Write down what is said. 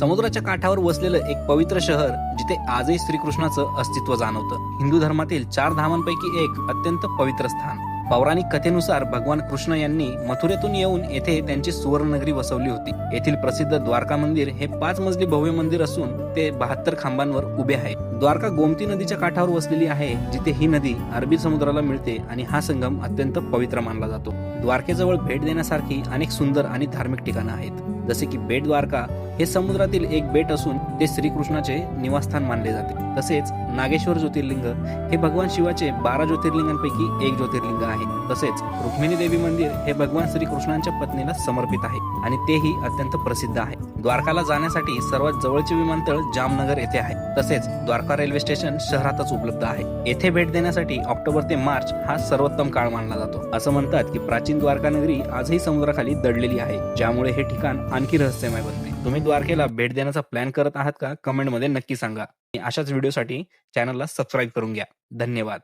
समुद्राच्या काठावर वसलेलं एक पवित्र शहर जिथे आजही श्रीकृष्णाचं अस्तित्व जाणवतं। हिंदू धर्मातील 4 धामांपैकी एक अत्यंत पवित्र स्थान। पौराणिक कथेनुसार भगवान कृष्ण यांनी मथुरेतून येऊन येथे त्यांची सुवर्णनगरी वसवली होती। येथील प्रसिद्ध द्वारका मंदिर हे 5 मजली भव्य मंदिर असून ते 72 खांबांवर उभे आहे। द्वारका गोमती नदीच्या काठावर वसलेली आहे, जिथे ही नदी अरबी समुद्राला मिळते आणि हा संगम अत्यंत पवित्र मानला जातो। द्वारकेजवळ भेट देण्यासारखी अनेक सुंदर आणि धार्मिक ठिकाणं आहेत, जसे की बेट द्वारका हे समुद्रातील एक बेट असून ते श्रीकृष्णाचे निवासस्थान मानले जाते। तसेच नागेश्वर ज्योतिर्लिंग हे भगवान शिवाचे 12 ज्योतिर्लिंगांपैकी एक ज्योतिर्लिंग आहे। तसेच रुक्मिणी देवी मंदिर हे भगवान श्रीकृष्णांच्या पत्नीला समर्पित आहे आणि तेही अत्यंत प्रसिद्ध आहे। द्वारकाला जाण्यासाठी सर्वात जवळचे विमानतळ जामनगर येथे आहे। तसेच द्वारका रेल्वे स्टेशन शहरातच उपलब्ध आहे। येथे भेट देण्यासाठी ऑक्टोबर ते मार्च हा सर्वोत्तम काळ मानला जातो। असं म्हणतात की प्राचीन द्वारका नगरी आजही समुद्राखाली दडलेली आहे, ज्यामुळे हे ठिकाण आणखी रहस्यमय बनते। तुम्ही द्वारकेला भेट देण्याचा प्लॅन करत आहात का? कमेंटमध्ये नक्की सांगा। अशाच व्हिडिओसाठी चॅनलला सबस्क्राईब करून घ्या। धन्यवाद।